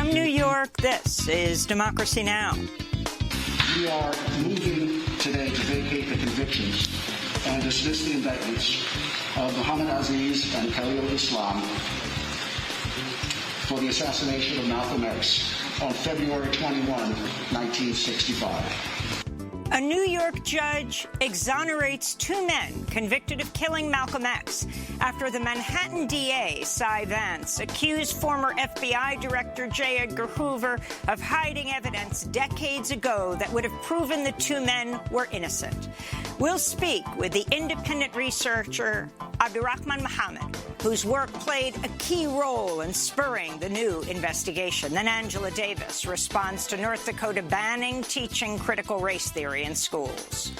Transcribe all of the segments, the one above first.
From New York, this is Democracy Now! We are moving today to vacate the convictions and dismiss the indictments of Muhammad Aziz and Khalil Islam for the assassination of Malcolm X on February 21, 1965. A New York judge exonerates two men convicted of killing Malcolm X after the Manhattan DA, Cy Vance, accused former FBI Director J. Edgar Hoover of hiding evidence decades ago that would have proven the two men were innocent. We'll speak with the independent researcher Abdurrahman Mohammed, whose work played a key role in spurring the new investigation. Then Angela Davis responds to North Dakota banning teaching critical race theory in schools.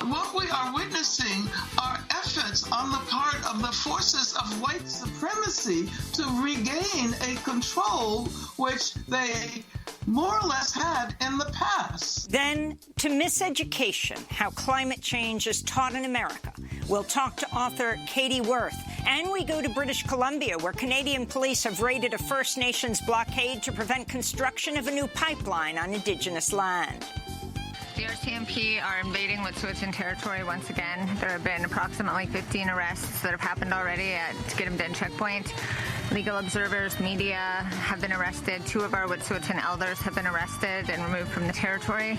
What we are witnessing are efforts on the part of the forces of white supremacy to regain a control which they more or less had in the past. Then to miseducation, how climate change is taught in America. We'll talk to author Katie Worth. And we go to British Columbia, where Canadian police have raided a First Nations blockade to prevent construction of a new pipeline on Indigenous land. The RCMP are invading Wet'suwet'en territory once again. There have been approximately 15 arrests that have happened already at Skidamden checkpoint. Legal observers, media have been arrested. Two of our Wet'suwet'en elders have been arrested and removed from the territory.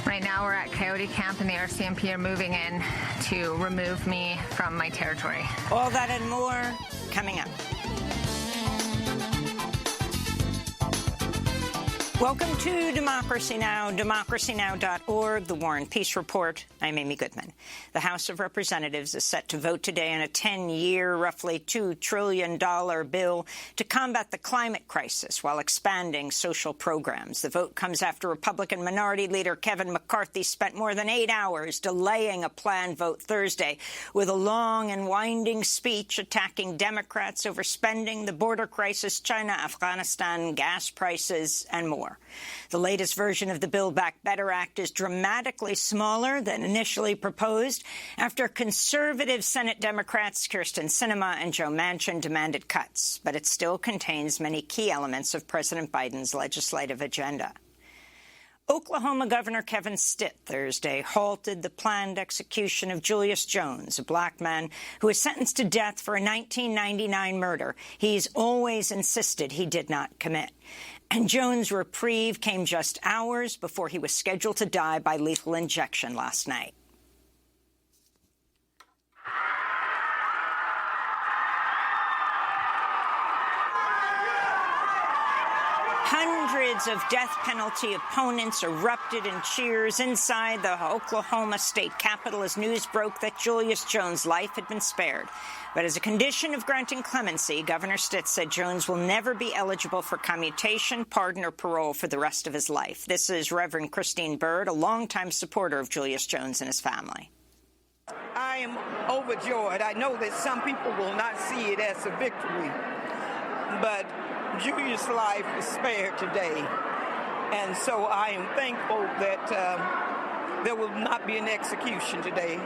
Right now we're at Coyote Camp and the RCMP are moving in to remove me from my territory. All that and more coming up. Welcome to Democracy Now!, democracynow.org, the War and Peace Report. I'm Amy Goodman. The House of Representatives is set to vote today on a 10-year, roughly $2 trillion bill to combat the climate crisis while expanding social programs. The vote comes after Republican Minority Leader Kevin McCarthy spent more than 8 hours delaying a planned vote Thursday with a long and winding speech attacking Democrats over spending, the border crisis, China, Afghanistan, gas prices, and more. The latest version of the Build Back Better Act is dramatically smaller than initially proposed after conservative Senate Democrats Kyrsten Sinema and Joe Manchin demanded cuts, but it still contains many key elements of President Biden's legislative agenda. Oklahoma Governor Kevin Stitt Thursday halted the planned execution of Julius Jones, a black man who was sentenced to death for a 1999 murder he's always insisted he did not commit. And Jones' reprieve came just hours before he was scheduled to die by lethal injection last night. Hundreds of death penalty opponents erupted in cheers inside the Oklahoma state capitol as news broke that Julius Jones' life had been spared. But as a condition of granting clemency, Governor Stitt said Jones will never be eligible for commutation, pardon, or parole for the rest of his life. This is Reverend Christine Bird, a longtime supporter of Julius Jones and his family. I am overjoyed. I know that some people will not see it as a victory, but Julius' life is spared today, and so I am thankful that there will not be an execution today.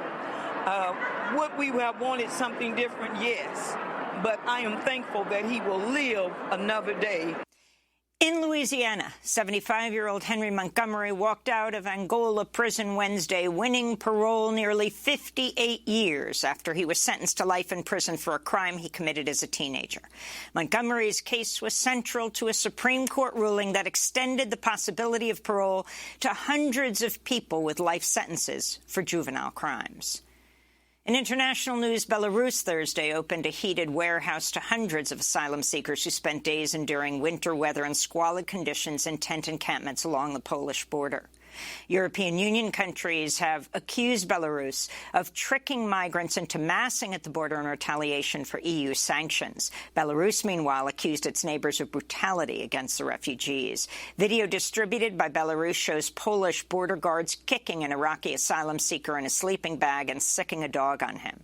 Would we have wanted something different? Yes, but I am thankful that he will live another day. In Louisiana, 75-year-old Henry Montgomery walked out of Angola prison Wednesday, winning parole nearly 58 years after he was sentenced to life in prison for a crime he committed as a teenager. Montgomery's case was central to a Supreme Court ruling that extended the possibility of parole to hundreds of people with life sentences for juvenile crimes. In international news, Belarus Thursday opened a heated warehouse to hundreds of asylum seekers who spent days enduring winter weather and squalid conditions in tent encampments along the Polish border. European Union countries have accused Belarus of tricking migrants into massing at the border in retaliation for EU sanctions. Belarus, meanwhile, accused its neighbors of brutality against the refugees. Video distributed by Belarus shows Polish border guards kicking an Iraqi asylum seeker in a sleeping bag and sicking a dog on him.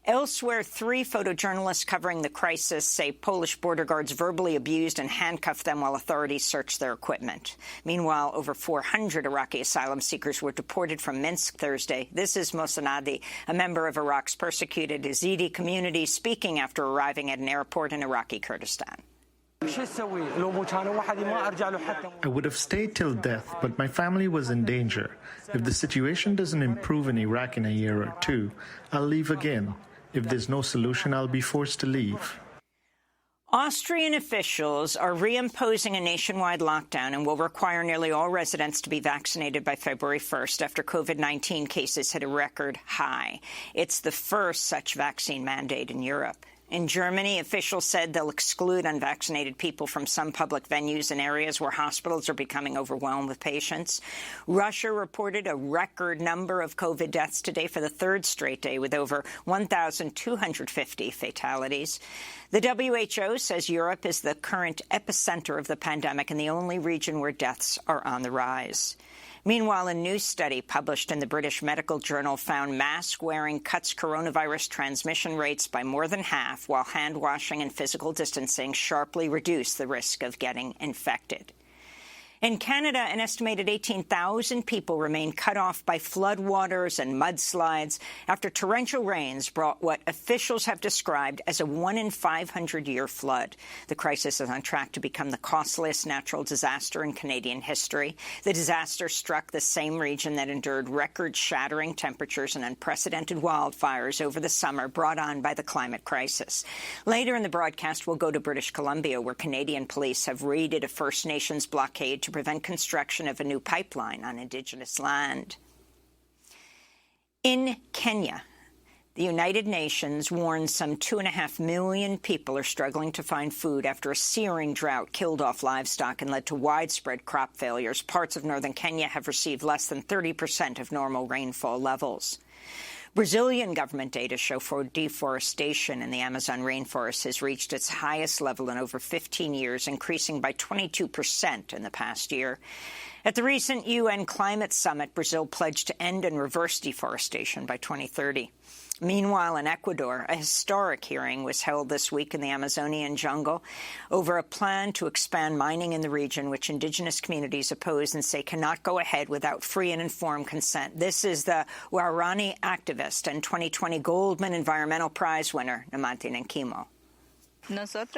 Elsewhere, 3 photojournalists covering the crisis say Polish border guards verbally abused and handcuffed them while authorities searched their equipment. Meanwhile, over 400 Iraqi asylum seekers were deported from Minsk Thursday. This is Mosanadi, a member of Iraq's persecuted Yazidi community, speaking after arriving at an airport in Iraqi Kurdistan. I would have stayed till death, but my family was in danger. If the situation doesn't improve in Iraq in a year or two, I'll leave again. If there's no solution, I'll be forced to leave. Austrian officials are reimposing a nationwide lockdown and will require nearly all residents to be vaccinated by February 1st after COVID-19 cases hit a record high. It's the first such vaccine mandate in Europe. In Germany, officials said they'll exclude unvaccinated people from some public venues in areas where hospitals are becoming overwhelmed with patients. Russia reported a record number of COVID deaths today for the third straight day, with over 1,250 fatalities. The WHO says Europe is the current epicenter of the pandemic and the only region where deaths are on the rise. Meanwhile, a new study published in the British Medical Journal found mask-wearing cuts coronavirus transmission rates by more than half, while hand-washing and physical distancing sharply reduce the risk of getting infected. In Canada, an estimated 18,000 people remain cut off by floodwaters and mudslides after torrential rains brought what officials have described as a 1-in-500-year flood. The crisis is on track to become the costliest natural disaster in Canadian history. The disaster struck the same region that endured record-shattering temperatures and unprecedented wildfires over the summer brought on by the climate crisis. Later in the broadcast, we'll go to British Columbia, where Canadian police have raided a First Nations blockade to prevent construction of a new pipeline on Indigenous land. In Kenya, the United Nations warns some 2.5 million people are struggling to find food after a searing drought killed off livestock and led to widespread crop failures. Parts of northern Kenya have received less than 30% of normal rainfall levels. Brazilian government data show deforestation in the Amazon rainforest has reached its highest level in over 15 years, increasing by 22% in the past year. At the recent UN Climate Summit, Brazil pledged to end and reverse deforestation by 2030. Meanwhile, in Ecuador, a historic hearing was held this week in the Amazonian jungle over a plan to expand mining in the region, which indigenous communities oppose and say cannot go ahead without free and informed consent. This is the Guarani activist and 2020 Goldman Environmental Prize winner, Namanti Nkimo. After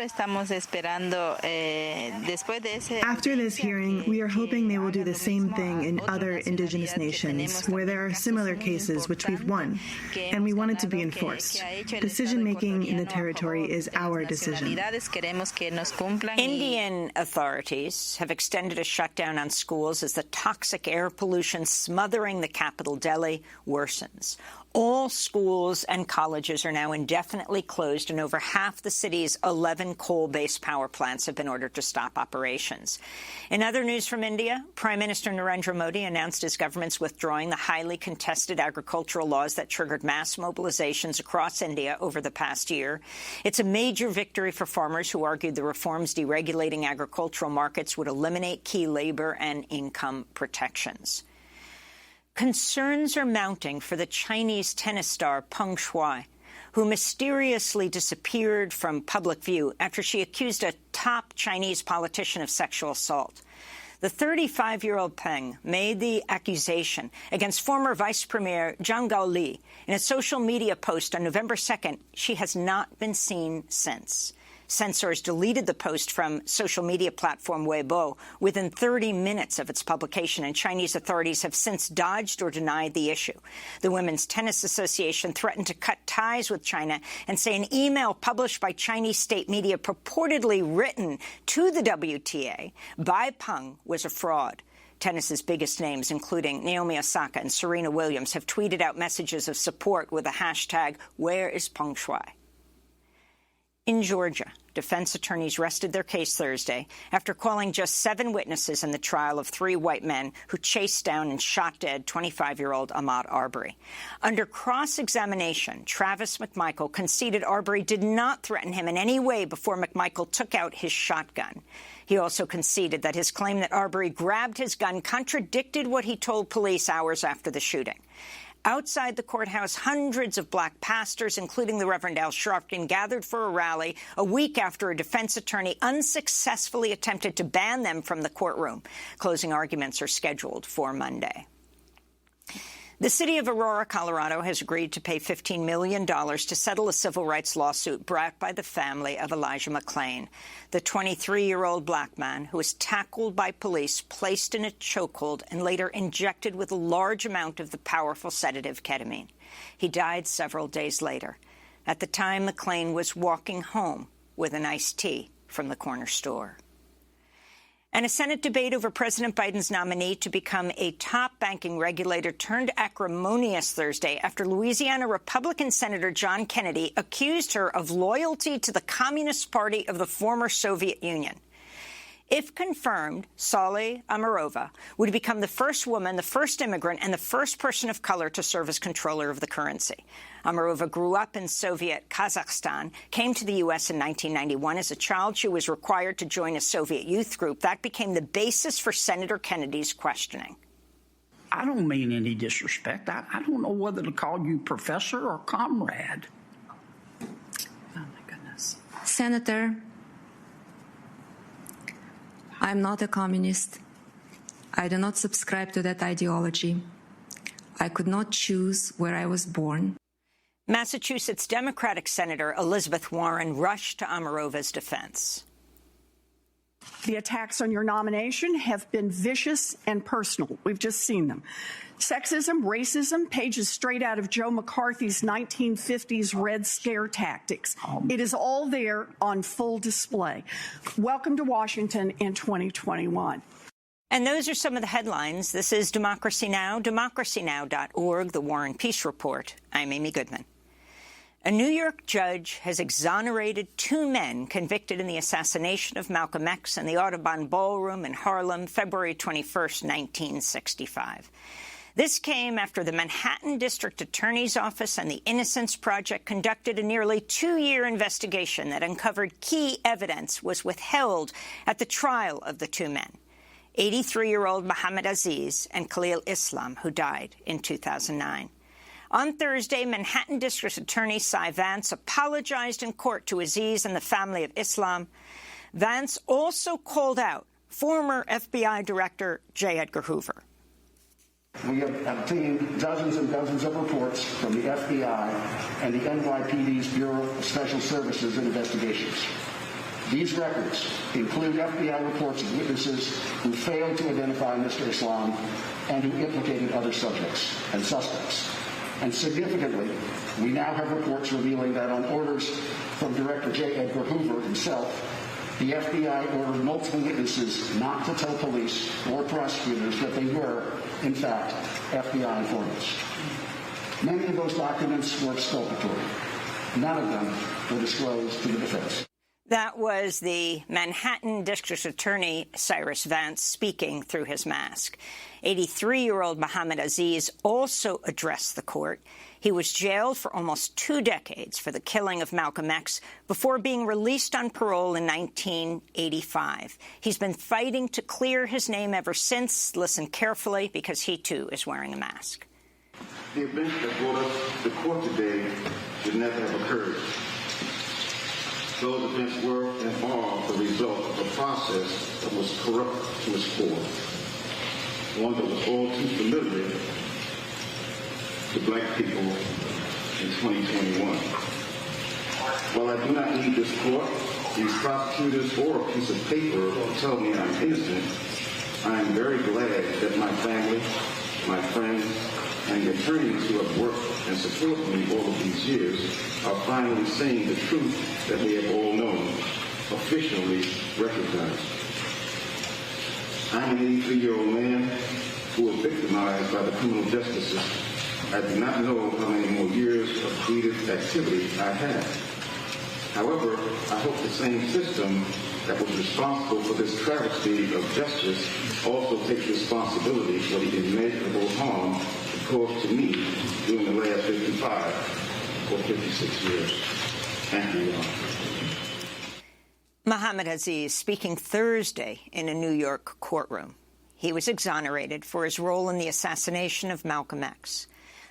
this hearing, we are hoping they will do the same thing in other indigenous nations where there are similar cases which we've won, and we want it to be enforced. Decision-making in the territory is our decision. Indian authorities have extended a shutdown on schools as the toxic air pollution smothering the capital, Delhi, worsens. All schools and colleges are now indefinitely closed, and over half the city's 11 coal-based power plants have been ordered to stop operations. In other news from India, Prime Minister Narendra Modi announced his government's withdrawing the highly contested agricultural laws that triggered mass mobilizations across India over the past year. It's a major victory for farmers who argued the reforms deregulating agricultural markets would eliminate key labor and income protections. Concerns are mounting for the Chinese tennis star Peng Shuai, who mysteriously disappeared from public view after she accused a top Chinese politician of sexual assault. The 35-year-old Peng made the accusation against former Vice Premier Zhang Gaoli. In a social media post on November 2nd, she has not been seen since. Censors deleted the post from social media platform Weibo within 30 minutes of its publication, and Chinese authorities have since dodged or denied the issue. The Women's Tennis Association threatened to cut ties with China and say an email published by Chinese state media purportedly written to the WTA by Peng was a fraud. Tennis's biggest names, including Naomi Osaka and Serena Williams, have tweeted out messages of support with the hashtag #WhereIsPengShuai. In Georgia, defense attorneys rested their case Thursday after calling just 7 witnesses in the trial of 3 white men who chased down and shot dead 25-year-old Ahmaud Arbery. Under cross-examination, Travis McMichael conceded Arbery did not threaten him in any way before McMichael took out his shotgun. He also conceded that his claim that Arbery grabbed his gun contradicted what he told police hours after the shooting. Outside the courthouse, hundreds of black pastors, including the Reverend Al Sharpton, gathered for a rally a week after a defense attorney unsuccessfully attempted to ban them from the courtroom. Closing arguments are scheduled for Monday. The city of Aurora, Colorado, has agreed to pay $15 million to settle a civil rights lawsuit brought by the family of Elijah McClain, the 23-year-old black man who was tackled by police, placed in a chokehold, and later injected with a large amount of the powerful sedative ketamine. He died several days later. At the time, McClain was walking home with an iced tea from the corner store. And a Senate debate over President Biden's nominee to become a top banking regulator turned acrimonious Thursday after Louisiana Republican Senator John Kennedy accused her of loyalty to the Communist Party of the former Soviet Union. If confirmed, Saleh Amarova would become the first woman, the first immigrant, and the first person of color to serve as controller of the currency. Amarova grew up in Soviet Kazakhstan, came to the U.S. in 1991. As a child, she was required to join a Soviet youth group. That became the basis for Senator Kennedy's questioning. I don't mean any disrespect. I don't know whether to call you professor or comrade. Oh, my goodness. Senator, I'm not a communist. I do not subscribe to that ideology. I could not choose where I was born. Massachusetts Democratic Senator Elizabeth Warren rushed to Amarova's defense. The attacks on your nomination have been vicious and personal. We've just seen them. Sexism, racism, pages straight out of Joe McCarthy's 1950s Red Scare tactics. It is all there on full display. Welcome to Washington in 2021. And those are some of the headlines. This is Democracy Now!, democracynow.org, The War and Peace Report. I'm Amy Goodman. A New York judge has exonerated two men convicted in the assassination of Malcolm X in the Audubon Ballroom in Harlem, February 21, 1965. This came after the Manhattan District Attorney's Office and the Innocence Project conducted a nearly two-year investigation that uncovered key evidence was withheld at the trial of the two men, 83-year-old Muhammad Aziz and Khalil Islam, who died in 2009. On Thursday, Manhattan District Attorney Cy Vance apologized in court to Aziz and the family of Islam. Vance also called out former FBI Director J. Edgar Hoover. We have obtained dozens and dozens of reports from the FBI and the NYPD's Bureau of Special Services and Investigations. These records include FBI reports of witnesses who failed to identify Mr. Islam and who implicated other subjects and suspects. And significantly, we now have reports revealing that on orders from Director J. Edgar Hoover himself, the FBI ordered multiple witnesses not to tell police or prosecutors that they were, in fact, FBI informants. Many of those documents were exculpatory. None of them were disclosed to the defense. That was the Manhattan District Attorney Cyrus Vance speaking through his mask. 83-year-old Muhammad Aziz also addressed the court. He was jailed for almost 2 decades for the killing of Malcolm X before being released on parole in 1985. He's been fighting to clear his name ever since. Listen carefully, because he, too, is wearing a mask. The event that brought us to court today should never have occurred. Those events were and are the result of a process that was corrupt to its core, one that was all too familiar to black people in 2021. While I do not need this court, these prosecutors, or a piece of paper to tell me I'm innocent, I am very glad that my family, my friends, and the attorneys who have worked and supported me all of these years are finally saying the truth that we have all known, officially recognized. I'm an 83-year-old man who was victimized by the criminal justice system. I do not know how many more years of creative activity I have. However, I hope the same system that was responsible for this travesty of justice also takes responsibility for the immeasurable harm caused to me during the last 55 or 56 years and beyond. Muhammad Aziz speaking Thursday in a New York courtroom. He was exonerated for his role in the assassination of Malcolm X.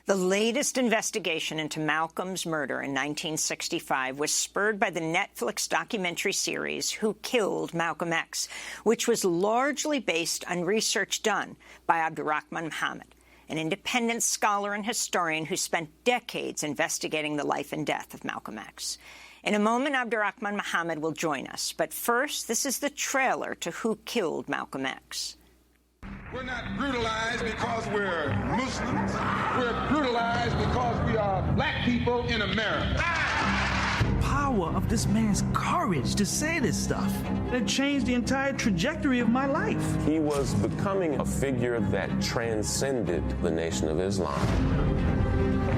The latest investigation into Malcolm's murder in 1965 was spurred by the Netflix documentary series Who Killed Malcolm X, which was largely based on research done by Abdurrahman Muhammad. an independent scholar and historian who spent decades investigating the life and death of Malcolm X. In a moment, Abdurrahman Muhammad will join us. But first, this is the trailer to Who Killed Malcolm X. We're not brutalized because we're Muslims. We're brutalized because we are black people in America. Power of this man's courage to say this stuff. It changed the entire trajectory of my life. He was becoming a figure that transcended the Nation of Islam.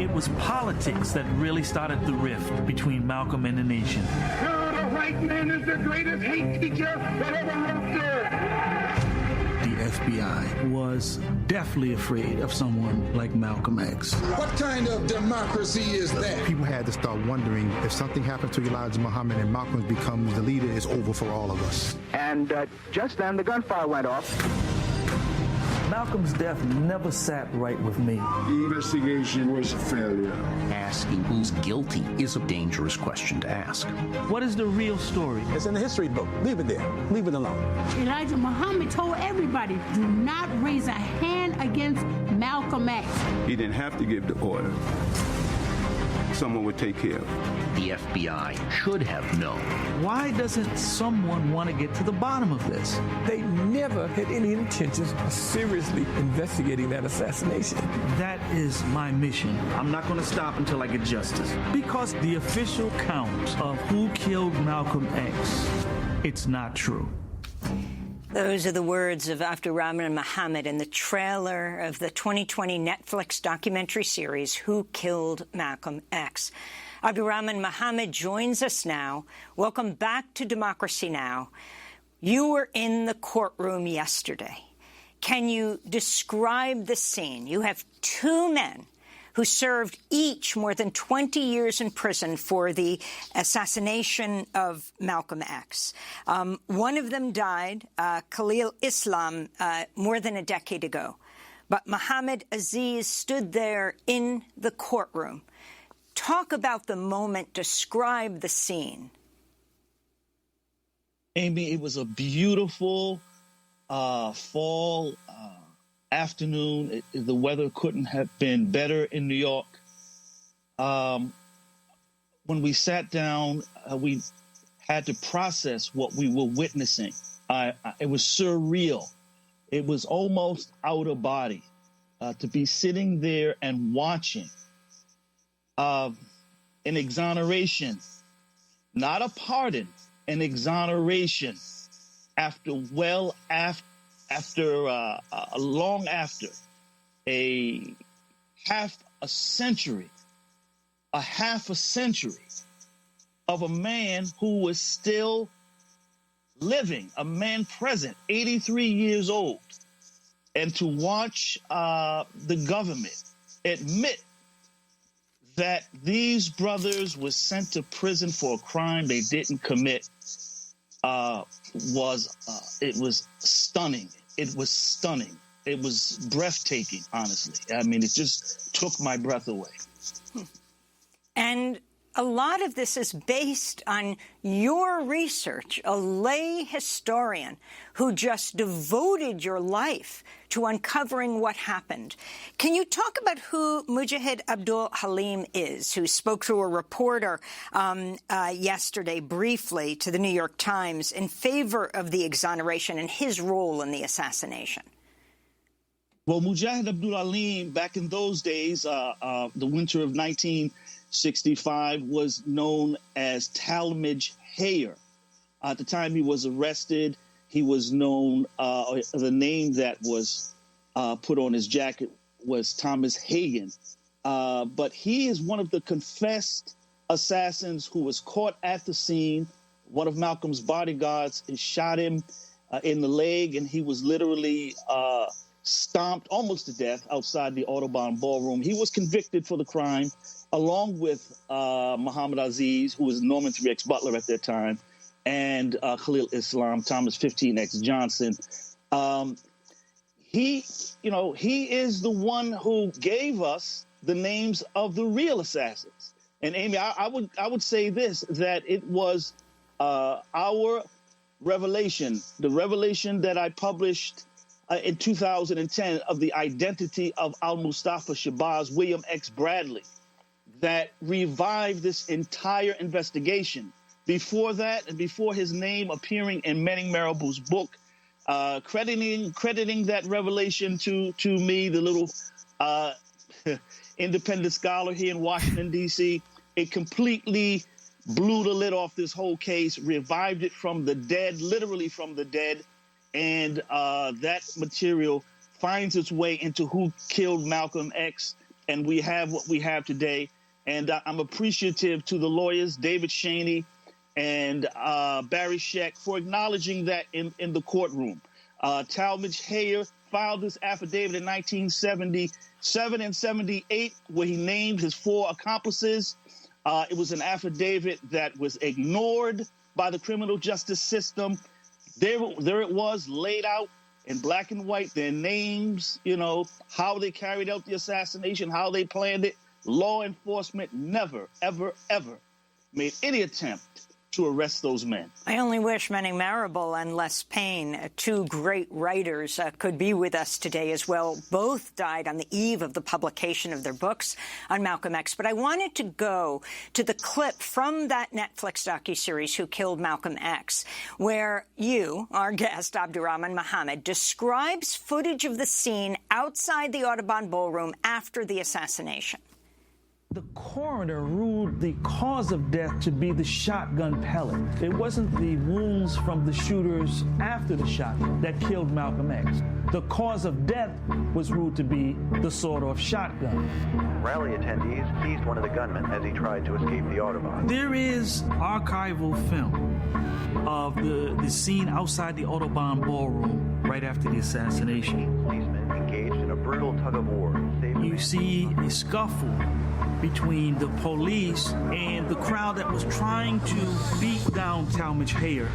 It was politics that really started the rift between Malcolm and the nation. The white man is the greatest hate teacher that ever lived there. The FBI was definitely afraid of someone like Malcolm X. What kind of democracy is that? People had to start wondering if something happened to Elijah Muhammad and Malcolm becomes the leader, it's over for all of us. And just then the gunfire went off. Malcolm's death never sat right with me. The investigation was a failure. Asking who's guilty is a dangerous question to ask. What is the real story? It's in the history book. Leave it there. Leave it alone. Elijah Muhammad told everybody, do not raise a hand against Malcolm X. He didn't have to give the order. Someone would take care of it. The FBI should have known. Why doesn't someone want to get to the bottom of this? They never had any intentions of seriously investigating that assassination. That is my mission. I'm not going to stop until I get justice. Because the official count of who killed Malcolm X, it's not true. Those are the words of Abdurrahman Muhammad in the trailer of the 2020 Netflix documentary series, Who Killed Malcolm X? Abdurrahman Muhammad joins us now. Welcome back to Democracy Now! You were in the courtroom yesterday. Can you describe the scene? You have two men who served each more than 20 years in prison for the assassination of Malcolm X. One of them died, Khalil Islam, more than a decade ago. But Muhammad Aziz stood there in the courtroom. Talk about the moment. Describe the scene. Amy, it was a beautiful fall afternoon. The weather couldn't have been better in New York. When we sat down, we had to process what we were witnessing. It was surreal. It was almost out of body to be sitting there and watching an exoneration, not a pardon, an exoneration long after a half a century of a man who was still living, a man present, 83 years old, and to watch the government admit that these brothers were sent to prison for a crime they didn't commit was stunning. It was stunning. It was breathtaking, honestly. I mean, it just took my breath away. And a lot of this is based on your research, a lay historian who just devoted your life to uncovering what happened. Can you talk about who Mujahid Abdul Halim is, who spoke through a reporter yesterday briefly to the New York Times in favor of the exoneration and his role in the assassination? Well, Mujahid Abdul Halim, back in those days, the winter of 1965, was known as Talmadge Hayer. At the time he was arrested, he was known, the name that was put on his jacket was Thomas Hagen. But he is one of the confessed assassins who was caught at the scene. One of Malcolm's bodyguards shot him in the leg, and he was literally stomped almost to death outside the Audubon Ballroom. He was convicted for the crime, along with Muhammad Aziz, who was Norman 3X Butler at that time, and Khalil Islam, Thomas 15X Johnson. He is the one who gave us the names of the real assassins. And Amy, I would say this, that it was our revelation, the revelation that I published in 2010 of the identity of Al-Mustafa Shabazz William X. Bradley that revived this entire investigation. Before that, and before his name appearing in Manning Marable's book, crediting that revelation to me, the little independent scholar here in Washington, D.C., it completely blew the lid off this whole case, revived it from the dead, literally from the dead, and that material finds its way into who killed Malcolm X, and we have what we have today. And I'm appreciative to the lawyers, David Shaney and Barry Scheck, for acknowledging that in the courtroom. Talmadge Hayer filed this affidavit in 1977 and 78, where he named his 4 accomplices. It was an affidavit that was ignored by the criminal justice system. There it was, laid out in black and white, their names, how they carried out the assassination, how they planned it. Law enforcement never, ever, ever made any attempt to arrest those men. I only wish Manning Marable and Les Payne, 2 great writers, could be with us today as well. Both died on the eve of the publication of their books on Malcolm X. But I wanted to go to the clip from that Netflix docuseries, Who Killed Malcolm X, where you, our guest, Abdurrahman Muhammad, describes footage of the scene outside the Audubon Ballroom after the assassination. The coroner ruled the cause of death to be the shotgun pellet. It wasn't the wounds from the shooters after the shotgun that killed Malcolm X. The cause of death was ruled to be the sawed-off shotgun. Rally attendees seized one of the gunmen as he tried to escape the Audubon. There is archival film of the scene outside the Audubon Ballroom right after the assassination. Policemen engaged in a brutal tug-of-war. You see a scuffle between the police and the crowd that was trying to beat down Talmadge Hayer,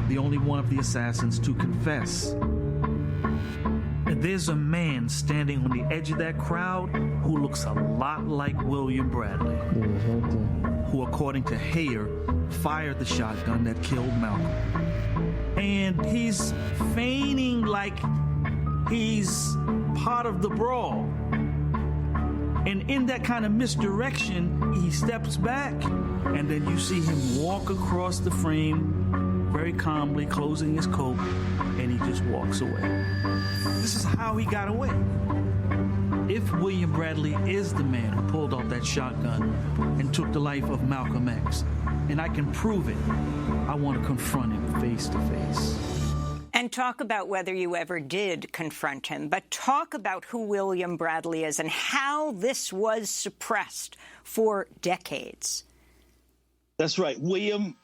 the only one of the assassins to confess. And there's a man standing on the edge of that crowd who looks a lot like William Bradley, who, according to Hayer, fired the shotgun that killed Malcolm. And he's feigning like he's part of the brawl. And in that kind of misdirection, he steps back, and then you see him walk across the frame very calmly, closing his coat, and he just walks away. This is how he got away. If William Bradley is the man who pulled off that shotgun and took the life of Malcolm X, and I can prove it, I want to confront him face to face. And talk about whether you ever did confront him, but talk about who William Bradley is and how this was suppressed for decades. That's right. William,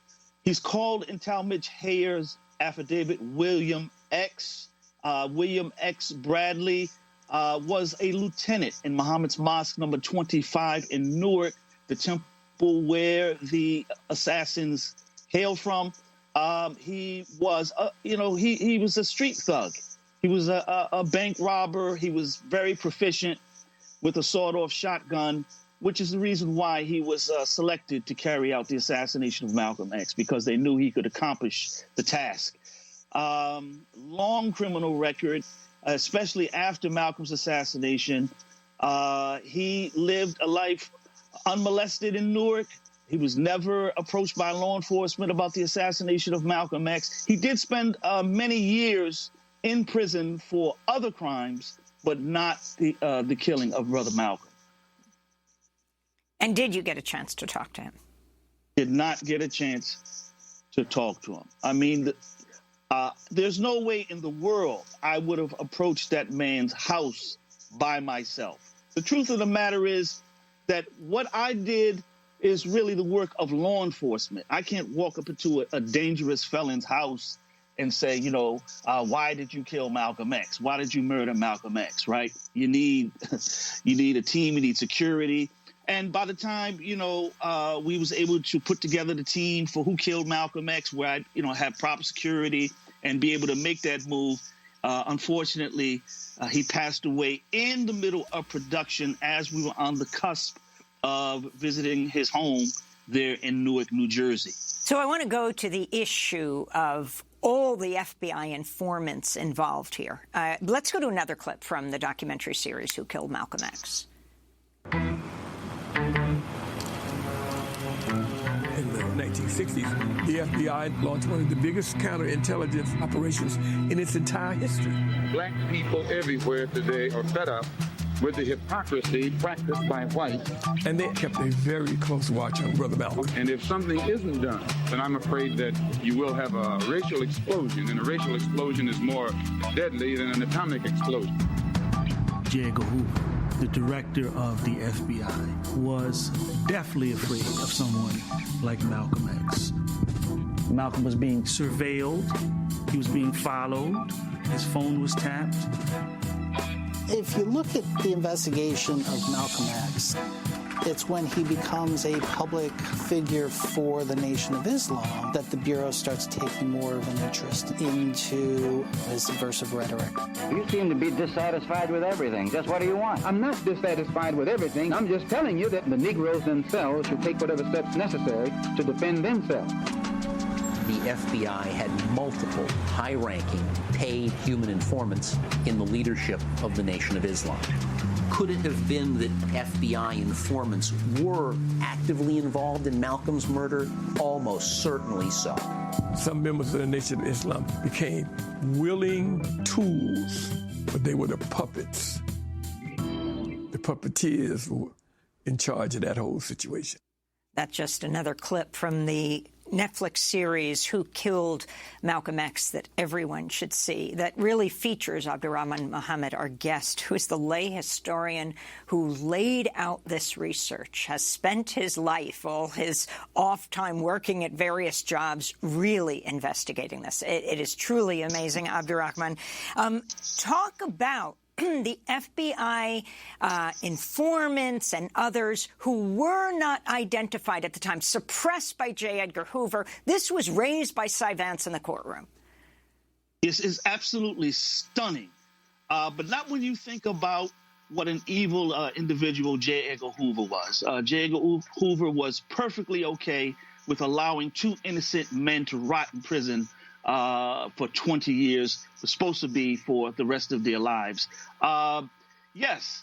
he's called in Talmadge Hayer's affidavit William X. William X. Bradley was a lieutenant in Muhammad's Mosque number 25 in Newark, the temple where the assassins hailed from. He was, he was a street thug. He was a bank robber. He was very proficient with a sawed-off shotgun, which is the reason why he was selected to carry out the assassination of Malcolm X, because they knew he could accomplish the task. Long criminal record, especially after Malcolm's assassination. He lived a life unmolested in Newark. He was never approached by law enforcement about the assassination of Malcolm X. He did spend many years in prison for other crimes, but not the killing of Brother Malcolm. And did you get a chance to talk to him? Did not get a chance to talk to him. I mean, there's no way in the world I would have approached that man's house by myself. The truth of the matter is that what I did is really the work of law enforcement. I can't walk up into a dangerous felon's house and say, why did you kill Malcolm X? Why did you murder Malcolm X, right? You need a team, you need security. And by the time, we was able to put together the team for Who Killed Malcolm X, where I, have proper security and be able to make that move, unfortunately, he passed away in the middle of production as we were on the cusp of visiting his home there in Newark, New Jersey. So I want to go to the issue of all the FBI informants involved here. Let's go to another clip from the documentary series Who Killed Malcolm X. In the 1960s, the FBI launched one of the biggest counterintelligence operations in its entire history. Black people everywhere today are fed up with the hypocrisy practiced by whites. And they kept a very close watch on Brother Malcolm. And if something isn't done, then I'm afraid that you will have a racial explosion, and a racial explosion is more deadly than an atomic explosion. J. Edgar Hoover, the director of the FBI, was deathly afraid of someone like Malcolm X. Malcolm was being surveilled. He was being followed. His phone was tapped. If you look at the investigation of Malcolm X, it's when he becomes a public figure for the Nation of Islam that the Bureau starts taking more of an interest into his subversive rhetoric. You seem to be dissatisfied with everything. Just what do you want? I'm not dissatisfied with everything. I'm just telling you that the Negroes themselves should take whatever steps necessary to defend themselves. The FBI had multiple high-ranking, paid human informants in the leadership of the Nation of Islam. Could it have been that FBI informants were actively involved in Malcolm's murder? Almost certainly so. Some members of the Nation of Islam became willing tools, but they were the puppets. The puppeteers were in charge of that whole situation. That's just another clip from the Netflix series Who Killed Malcolm X that everyone should see, that really features Abdurrahman Muhammad, our guest, who is the lay historian who laid out this research, has spent his life, all his off time working at various jobs, really investigating this. It is truly amazing, Abdurrahman. Talk about the FBI informants and others who were not identified at the time, suppressed by J. Edgar Hoover. This was raised by Cy Vance in the courtroom. This is absolutely stunning, but not when you think about what an evil individual J. Edgar Hoover was. J. Edgar Hoover was perfectly okay with allowing two innocent men to rot in prison for 20 years, was supposed to be for the rest of their lives. Yes,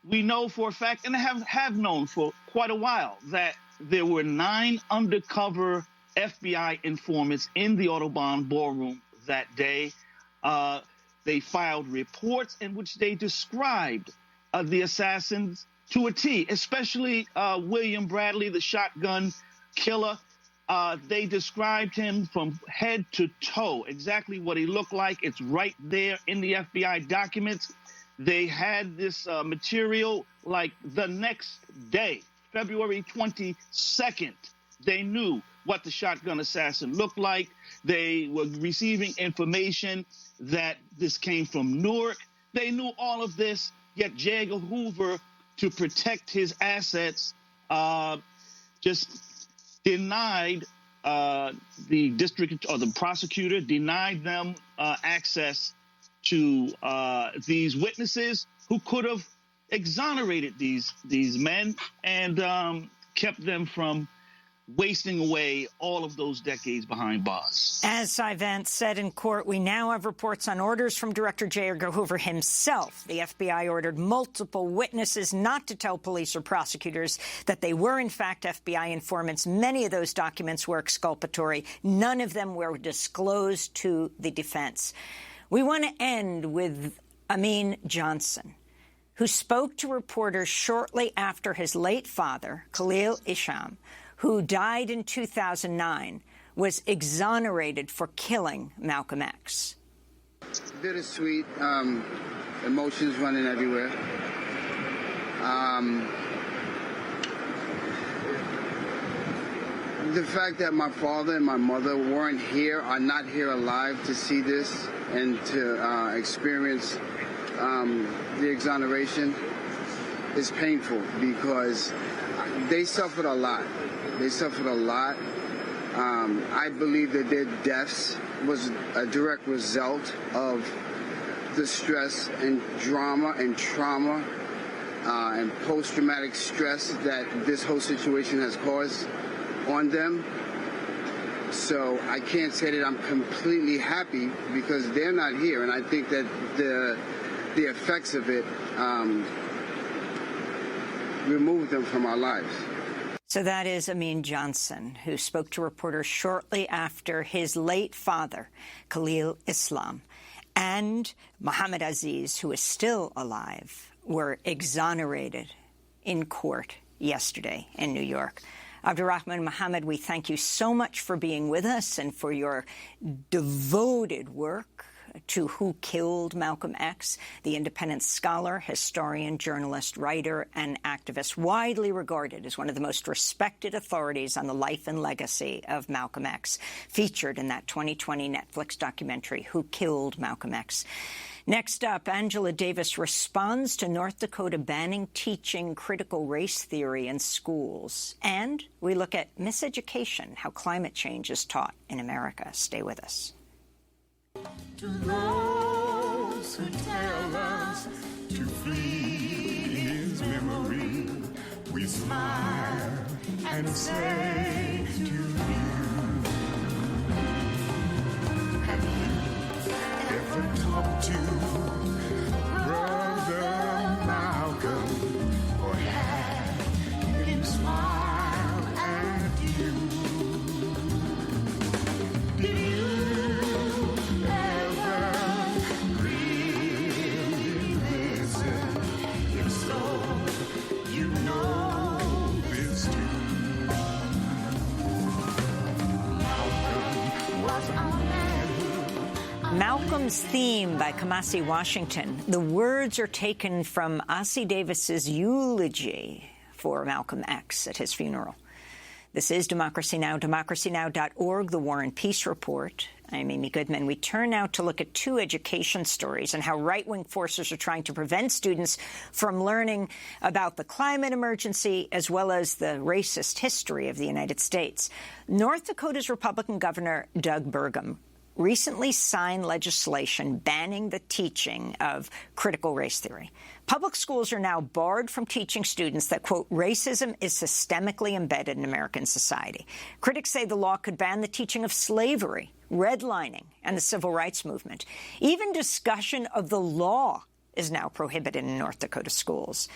we know for a fact, and have known for quite a while, that there were 9 undercover FBI informants in the Audubon ballroom that day. They filed reports in which they described the assassins to a T, especially William Bradley, the shotgun killer. They described him from head to toe, exactly what he looked like. It's right there in the FBI documents. They had this material like the next day, February 22nd. They knew what the shotgun assassin looked like. They were receiving information that this came from Newark. They knew all of this, yet J. Edgar Hoover, to protect his assets, just denied the district or the prosecutor denied them access to these witnesses who could have exonerated these men and kept them from wasting away all of those decades behind bars. As Cy Vance said in court, we now have reports on orders from Director J. Edgar Hoover himself. The FBI ordered multiple witnesses not to tell police or prosecutors that they were, in fact, FBI informants. Many of those documents were exculpatory. None of them were disclosed to the defense. We want to end with Amin Johnson, who spoke to reporters shortly after his late father, Khalil Isham, who died in 2009, was exonerated for killing Malcolm X. Bittersweet, emotions running everywhere. The fact that my father and my mother weren't here, are not here alive to see this and to experience the exoneration is painful because they suffered a lot. They suffered a lot. I believe that their deaths was a direct result of the stress and drama and trauma and post-traumatic stress that this whole situation has caused. on them. So I can't say that I'm completely happy because they're not here, and I think that the effects of it remove them from our lives. So that is Amin Johnson, who spoke to reporters shortly after his late father, Khalil Islam, and Mohammed Aziz, who is still alive, were exonerated in court yesterday in New York. Abdurrahman Mohammed, we thank you so much for being with us and for your devoted work to who killed Malcolm X, the independent scholar, historian, journalist, writer, and activist, widely regarded as one of the most respected authorities on the life and legacy of Malcolm X, featured in that 2020 Netflix documentary, Who Killed Malcolm X. Next up, Angela Davis responds to North Dakota banning teaching critical race theory in schools. And we look at miseducation, how climate change is taught in America. Stay with us. To those who tell us to flee his memory, we smile and say to you, have you ever talked to Brother Malcolm or had him smile at you? Did you Malcolm's Theme by Kamasi Washington. The words are taken from Ossie Davis's eulogy for Malcolm X at his funeral. This is Democracy Now!, democracynow.org, the War and Peace Report. I'm Amy Goodman. We turn now to look at two education stories and how right-wing forces are trying to prevent students from learning about the climate emergency as well as the racist history of the United States. North Dakota's Republican Governor Doug Burgum recently signed legislation banning the teaching of critical race theory. Public schools are now barred from teaching students that, quote, racism is systemically embedded in American society. Critics say the law could ban the teaching of slavery, redlining, and the civil rights movement. Even discussion of the law is now prohibited in North Dakota schools.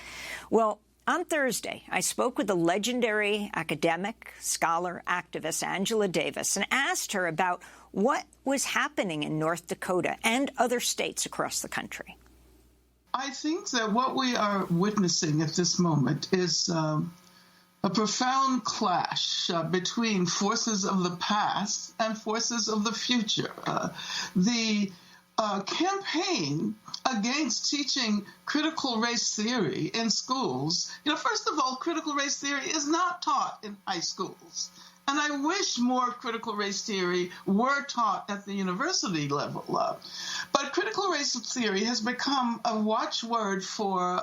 Well, on Thursday, I spoke with the legendary academic, scholar, activist Angela Davis and asked her about what was happening in North Dakota and other states across the country. I think that what we are witnessing at this moment is a profound clash between forces of the past and forces of the future. The campaign against teaching critical race theory in schools, first of all, critical race theory is not taught in high schools. And I wish more critical race theory were taught at the university level. But critical race theory has become a watchword for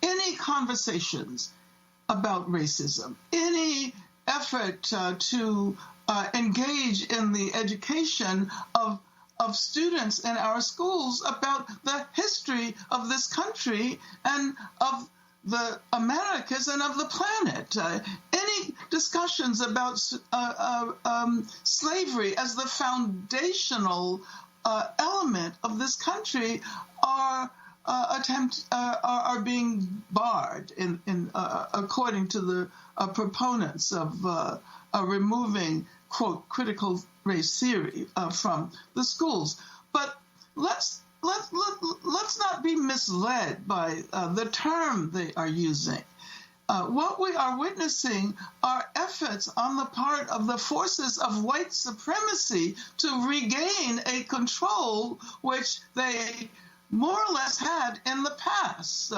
any conversations about racism, any effort to engage in the education of students in our schools about the history of this country and of the Americas and of the planet. Any discussions about slavery as the foundational element of this country are being barred according to the proponents of removing, quote, critical race theory from the schools. But let's not be misled by the term they are using. What we are witnessing are efforts on the part of the forces of white supremacy to regain a control which they more or less had in the past.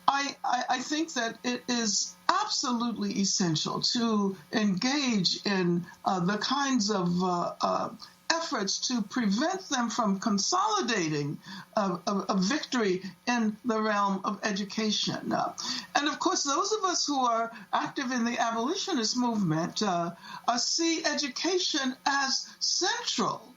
I think that it is absolutely essential to engage in the kinds of efforts to prevent them from consolidating a victory in the realm of education. And of course, those of us who are active in the abolitionist movement see education as central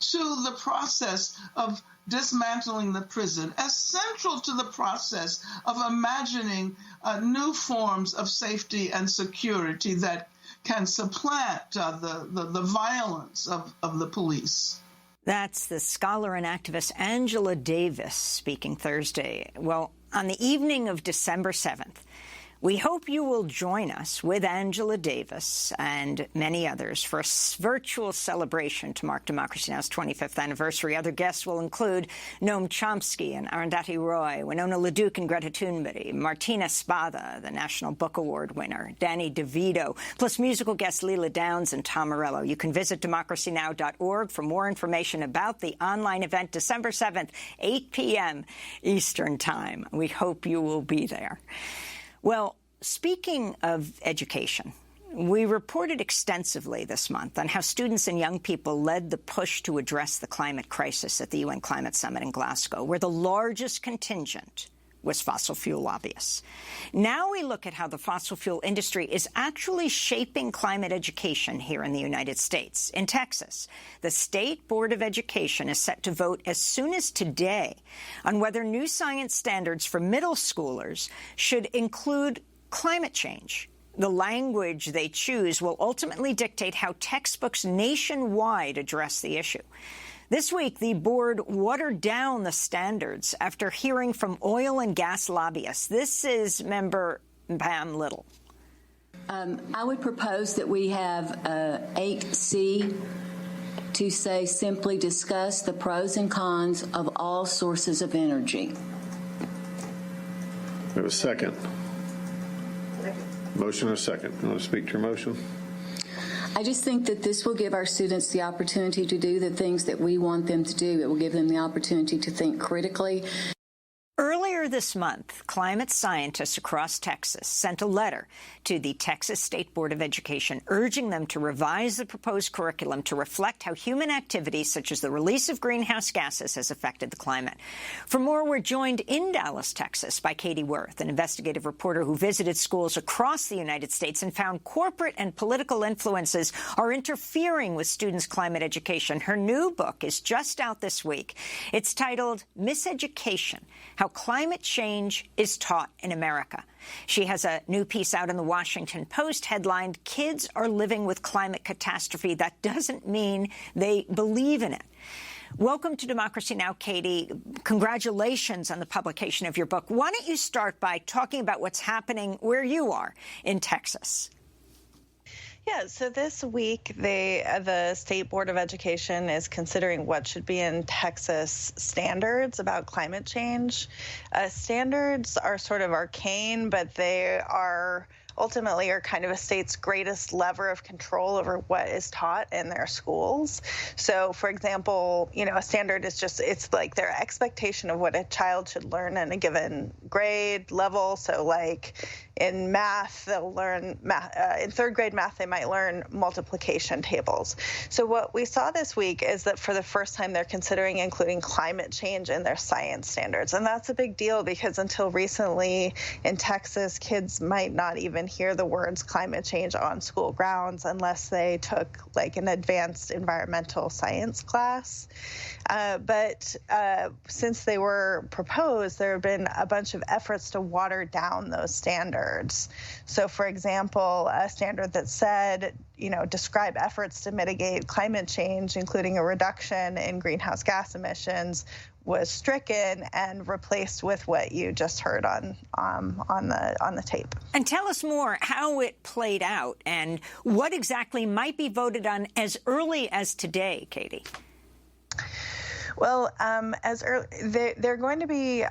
to the process of dismantling the prison, as central to the process of imagining new forms of safety and security that can supplant the violence of the police. That's the scholar and activist Angela Davis speaking Thursday. Well, on the evening of December 7th, we hope you will join us with Angela Davis and many others for a virtual celebration to mark Democracy Now!'s 25th anniversary. Other guests will include Noam Chomsky and Arundhati Roy, Winona LaDuke and Greta Thunberg, Martina Spada, the National Book Award winner, Danny DeVito, plus musical guests Leela Downs and Tom Morello. You can visit democracynow.org for more information about the online event December 7th, 8 p.m. Eastern Time. We hope you will be there. Well, speaking of education, we reported extensively this month on how students and young people led the push to address the climate crisis at the UN Climate Summit in Glasgow, where the largest contingent was fossil fuel lobbyists. Now we look at how the fossil fuel industry is actually shaping climate education here in the United States. In Texas, the State Board of Education is set to vote as soon as today on whether new science standards for middle schoolers should include climate change. The language they choose will ultimately dictate how textbooks nationwide address the issue. This week, the board watered down the standards after hearing from oil and gas lobbyists. This is member Pam Little. I would propose that we have 8C to say simply discuss the pros and cons of all sources of energy. We have a second. Motion and a second. You want to speak to your motion? I just think that this will give our students the opportunity to do the things that we want them to do. It will give them the opportunity to think critically. Earlier this month, climate scientists across Texas sent a letter to the Texas State Board of Education urging them to revise the proposed curriculum to reflect how human activities such as the release of greenhouse gases has affected the climate. For more, we're joined in Dallas, Texas by Katie Worth, an investigative reporter who visited schools across the United States and found corporate and political influences are interfering with students' climate education. Her new book is just out this week. It's titled Miseducation: How Climate Change is Taught in America. She has a new piece out in the Washington Post headlined, "Kids are living with climate catastrophe. That doesn't mean they believe in it." Welcome to Democracy Now!, Katie. Congratulations on the publication of your book. Why don't you start by talking about what's happening where you are in Texas? Yeah, so this week, the State Board of Education is considering what should be in Texas standards about climate change. Standards are sort of arcane, but they are ultimately are kind of a state's greatest lever of control over what is taught in their schools. So, for example, a standard is it's like their expectation of what a child should learn in a given grade level. So, like in math, they'll learn in third grade math, they might learn multiplication tables. So what we saw this week is that for the first time, they're considering including climate change in their science standards. And that's a big deal because until recently in Texas, kids might not even hear the words climate change on school grounds unless they took like an advanced environmental science class. But since they were proposed, there have been a bunch of efforts to water down those standards. So, for example, a standard that said, describe efforts to mitigate climate change, including a reduction in greenhouse gas emissions, was stricken and replaced with what you just heard on the tape. And tell us more how it played out and what exactly might be voted on as early as today, Katie. Well, they're going to be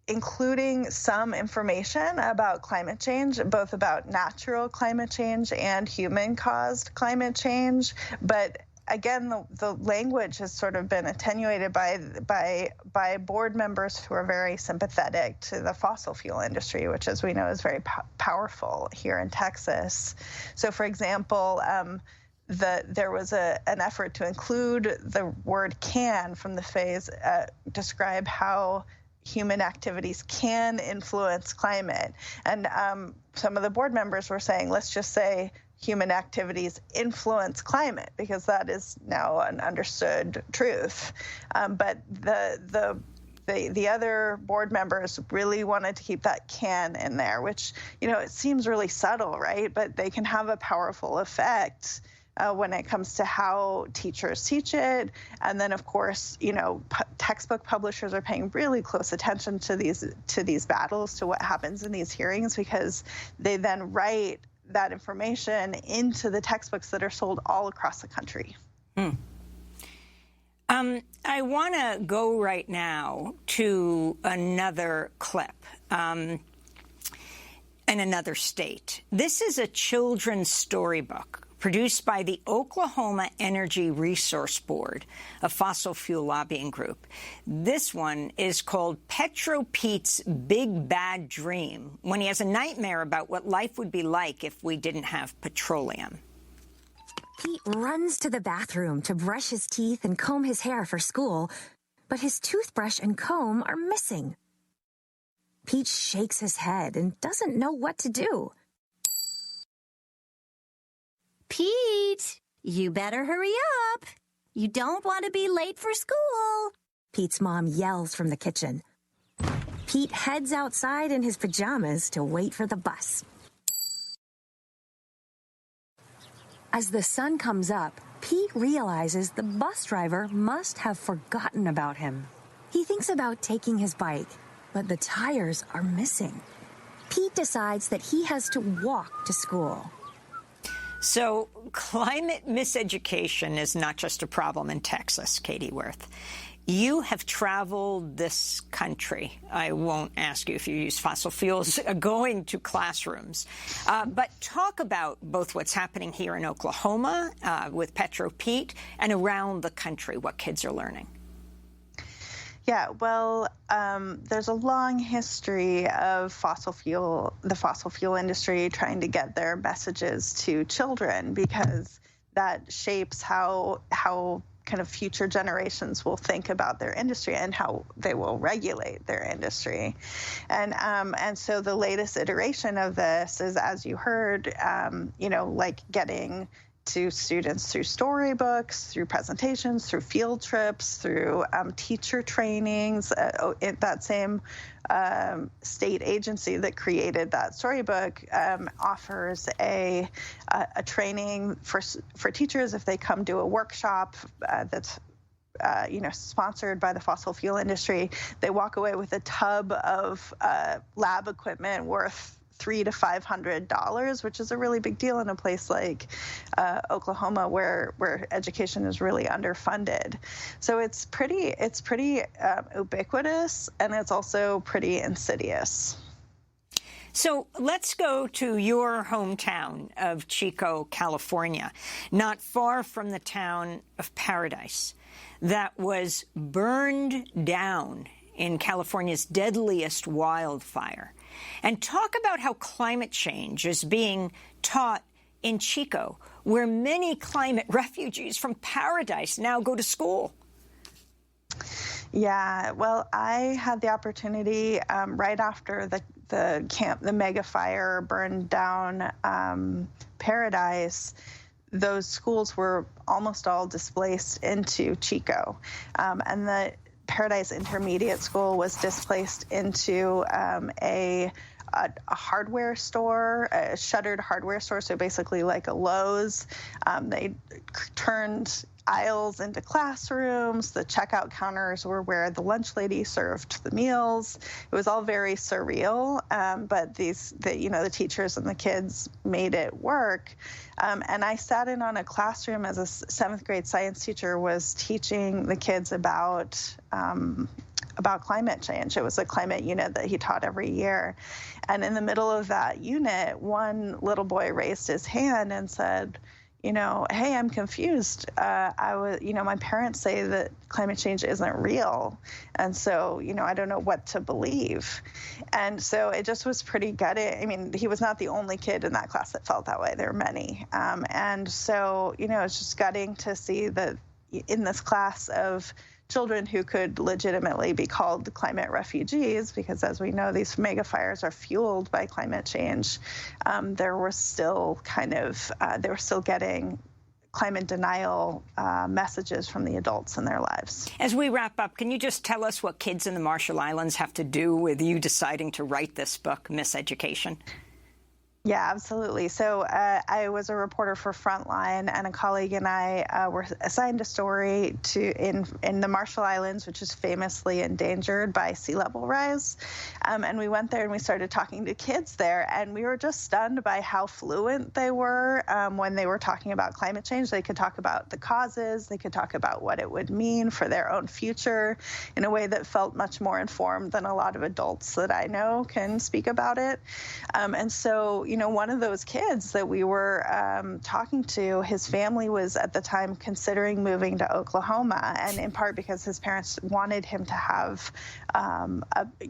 including some information about climate change, both about natural climate change and human-caused climate change. But again, the language has sort of been attenuated by board members who are very sympathetic to the fossil fuel industry, which, as we know, is very powerful here in Texas. So, for example, there was an effort to include the word "can" from the phase, describe how human activities can influence climate. And some of the board members were saying, let's just say human activities influence climate, because that is now an understood truth. But the other board members really wanted to keep that can in there, which, it seems really subtle, right? But they can have a powerful effect when it comes to how teachers teach it. And then, of course, textbook publishers are paying really close attention to these battles, to what happens in these hearings, because they then write that information into the textbooks that are sold all across the country. I want to go right now to another clip in another state. This is a children's storybook produced by the Oklahoma Energy Resource Board, a fossil fuel lobbying group. This one is called Petro Pete's Big Bad Dream, when he has a nightmare about what life would be like if we didn't have petroleum. Pete runs to the bathroom to brush his teeth and comb his hair for school, but his toothbrush and comb are missing. Pete shakes his head and doesn't know what to do. Pete, you better hurry up. You don't want to be late for school. Pete's mom yells from the kitchen. Pete heads outside in his pajamas to wait for the bus. As the sun comes up, Pete realizes the bus driver must have forgotten about him. He thinks about taking his bike, but the tires are missing. Pete decides that he has to walk to school. So climate miseducation is not just a problem in Texas, Katie Worth. You have traveled this country. I won't ask you if you use fossil fuels going to classrooms. But talk about both what's happening here in Oklahoma with Petro Pete and around the country, what kids are learning. Yeah, well, there's a long history of the fossil fuel industry trying to get their messages to children, because that shapes how kind of future generations will think about their industry and how they will regulate their industry. And so the latest iteration of this is, as you heard, like getting to students through storybooks, through presentations, through field trips, through teacher trainings. That same state agency that created that storybook offers a training for teachers if they come do a workshop that's sponsored by the fossil fuel industry. They walk away with a tub of lab equipment worth $300 to $500, which is a really big deal in a place like Oklahoma, where education is really underfunded. So it's pretty ubiquitous, and it's also pretty insidious. So let's go to your hometown of Chico, California, not far from the town of Paradise, that was burned down in California's deadliest wildfire. And talk about how climate change is being taught in Chico, where many climate refugees from Paradise now go to school. Yeah, well, I had the opportunity right after the mega fire burned down Paradise. Those schools were almost all displaced into Chico, and the Paradise Intermediate School was displaced into a hardware store, a shuttered hardware store, so basically like a Lowe's. They turned aisles into classrooms. The checkout counters were where the lunch lady served the meals. It was all very surreal, but the teachers and the kids made it work. And I sat in on a classroom as a 7th grade science teacher was teaching the kids about climate change. It was a climate unit that he taught every year. And in the middle of that unit, one little boy raised his hand and said, hey, I'm confused. My parents say that climate change isn't real. And so, I don't know what to believe. And so it just was pretty gutting. I mean, he was not the only kid in that class that felt that way. There were many. And so, it's just gutting to see that in this class of children who could legitimately be called climate refugees, because as we know, these mega fires are fueled by climate change. They were still getting climate denial messages from the adults in their lives. As we wrap up, can you just tell us what kids in the Marshall Islands have to do with you deciding to write this book, Miseducation? Yeah, absolutely. So I was a reporter for Frontline, and a colleague and I were assigned a story in the Marshall Islands, which is famously endangered by sea level rise. And we went there and we started talking to kids there, and we were just stunned by how fluent they were when they were talking about climate change. They could talk about the causes, they could talk about what it would mean for their own future in a way that felt much more informed than a lot of adults that I know can speak about it. And so, one of those kids that we were talking to, his family was at the time considering moving to Oklahoma, and in part because his parents wanted him to have,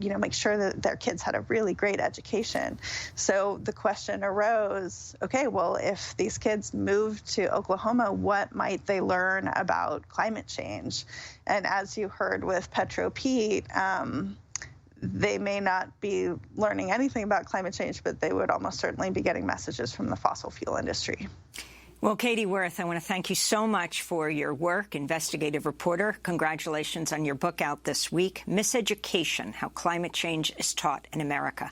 make sure that their kids had a really great education. So the question arose, okay, well, if these kids moved to Oklahoma, what might they learn about climate change? And as you heard with Petro Pete, they may not be learning anything about climate change, but they would almost certainly be getting messages from the fossil fuel industry. Well, Katie Wirth, I want to thank you so much for your work, investigative reporter. Congratulations on your book out this week, Miseducation, How Climate Change is Taught in America.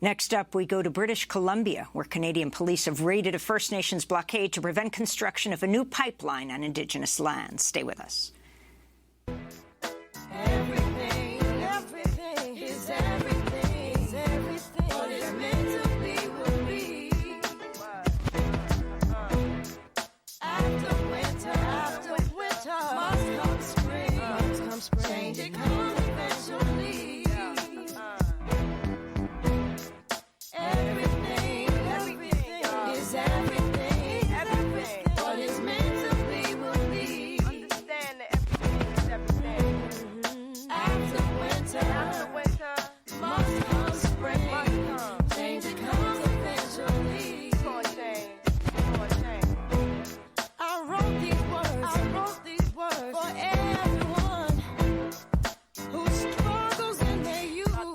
Next up, we go to British Columbia, where Canadian police have raided a First Nations blockade to prevent construction of a new pipeline on Indigenous lands. Stay with us.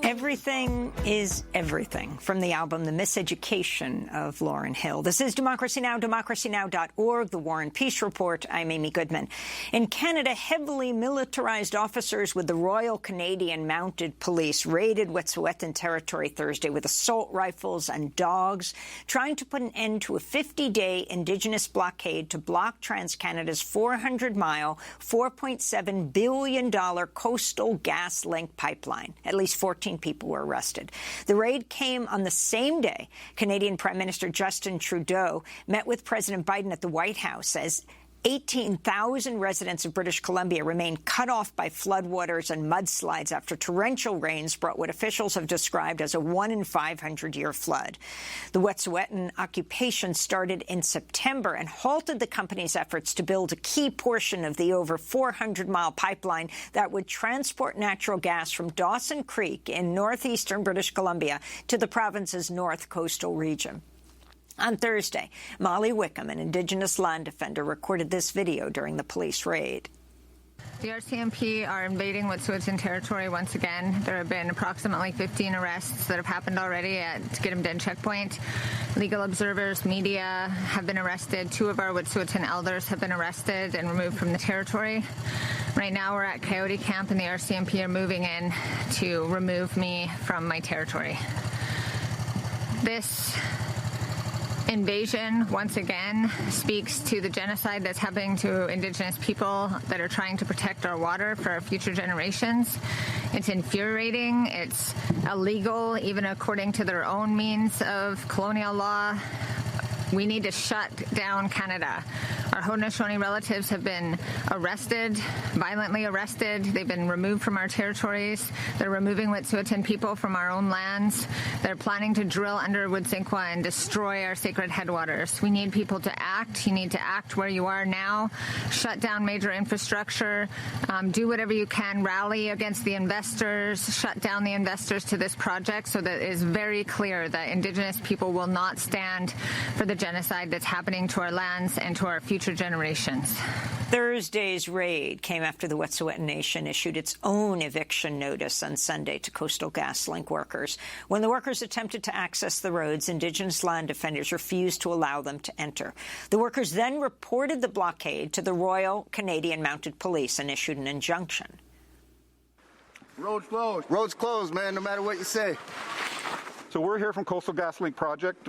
Everything is Everything, from the album The Miseducation of Lauryn Hill. This is Democracy Now!, democracynow.org, The War and Peace Report. I'm Amy Goodman. In Canada, heavily militarized officers with the Royal Canadian Mounted Police raided Wet'suwet'en territory Thursday with assault rifles and dogs, trying to put an end to a 50-day Indigenous blockade to block TransCanada's 400-mile, $4.7 billion coastal gas link pipeline. At least 14 people were arrested. The raid came on the same day Canadian Prime Minister Justin Trudeau met with President Biden at the White House as 18,000 residents of British Columbia remain cut off by floodwaters and mudslides after torrential rains brought what officials have described as a 1 in 500-year flood. The Wet'suwet'en occupation started in September and halted the company's efforts to build a key portion of the over 400-mile pipeline that would transport natural gas from Dawson Creek in northeastern British Columbia to the province's north coastal region. On Thursday, Molly Wickham, an Indigenous land defender, recorded this video during the police raid. The RCMP are invading Wet'suwet'en territory once again. There have been approximately 15 arrests that have happened already at Skidamden checkpoint. Legal observers, media have been arrested. 2 of our Wet'suwet'en elders have been arrested and removed from the territory. Right now we're at Coyote Camp and the RCMP are moving in to remove me from my territory. This invasion, once again, speaks to the genocide that's happening to Indigenous people that are trying to protect our water for our future generations. It's infuriating. It's illegal, even according to their own means of colonial law. We need to shut down Canada. Our Haudenosaunee relatives have been arrested, violently arrested. They've been removed from our territories. They're removing Wet'suwet'en people from our own lands. They're planning to drill under Woodsink and destroy our sacred headwaters. We need people to act. You need to act where you are now. Shut down major infrastructure. Do whatever you can. Rally against the investors. Shut down the investors to this project so that it is very clear that Indigenous people will not stand for the genocide that's happening to our lands and to our future generations. Thursday's raid came after the Wet'suwet'en Nation issued its own eviction notice on Sunday to Coastal GasLink workers. When the workers attempted to access the roads, Indigenous land defenders refused to allow them to enter. The workers then reported the blockade to the Royal Canadian Mounted Police and issued an injunction. Roads closed. Roads closed, man, no matter what you say. So we're here from Coastal GasLink Project.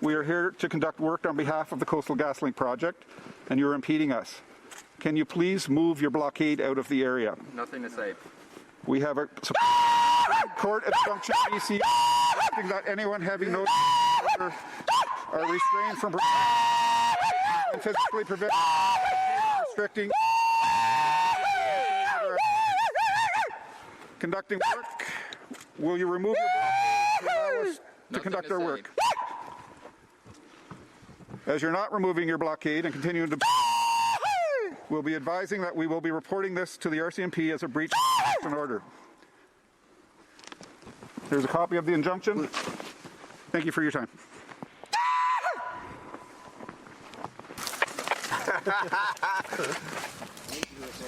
We are here to conduct work on behalf of the Coastal GasLink Project, and you're impeding us. Can you please move your blockade out of the area? Nothing to say. We have a court injunction, BC, that anyone having no are restrained from and physically preventing, restricting, conducting work. Will you remove your blockade to allow us to conduct our work? As you're not removing your blockade and continuing to... We'll be advising that we will be reporting this to the RCMP as a breach of an order. There's a copy of the injunction. Thank you for your time.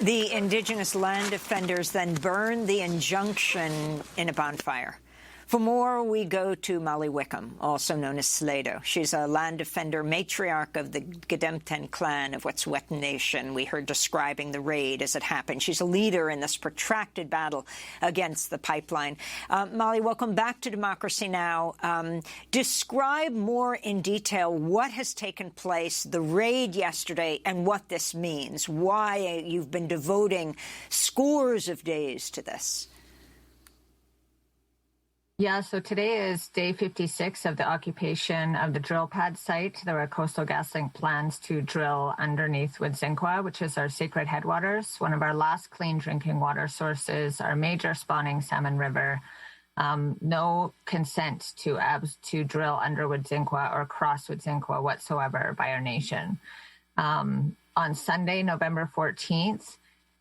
The Indigenous land defenders then burned the injunction in a bonfire. For more, we go to Molly Wickham, also known as Slado. She's a land defender matriarch of the Gedemten clan of Wet'suwet'en Nation. We heard describing the raid as it happened. She's a leader in this protracted battle against the pipeline. Molly, welcome back to Democracy Now! Describe more in detail what has taken place, the raid yesterday, and what this means, why you've been devoting scores of days to this. Yeah, so today is day 56 of the occupation of the drill pad site. There were Coastal GasLink plans to drill underneath Wet'suwet'en, which is our sacred headwaters, one of our last clean drinking water sources, our major spawning salmon river. No consent to drill under Wet'suwet'en or cross Wet'suwet'en whatsoever by our nation. On Sunday, November 14th,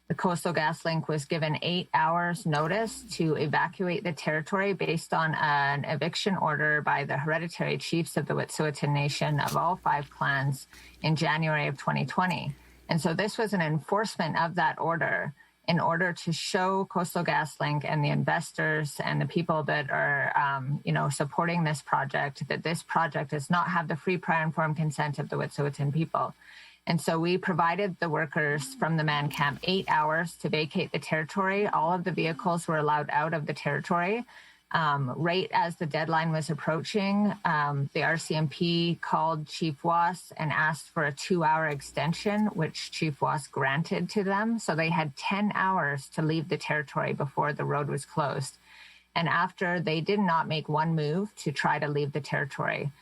the Coastal GasLink was given 8 hours notice to evacuate the territory based on an eviction order by the hereditary chiefs of the Wet'suwet'en Nation of all 5 clans in January of 2020. And so this was an enforcement of that order in order to show Coastal GasLink and the investors and the people that are, supporting this project, that this project does not have the free, prior, informed consent of the Wet'suwet'en people. And so we provided the workers from the man camp 8 hours to vacate the territory. All of the vehicles were allowed out of the territory. Right as the deadline was approaching, the RCMP called Chief Was and asked for a 2-hour extension, which Chief Was granted to them. So they had 10 hours to leave the territory before the road was closed. And after, they did not make one move to try to leave the territory.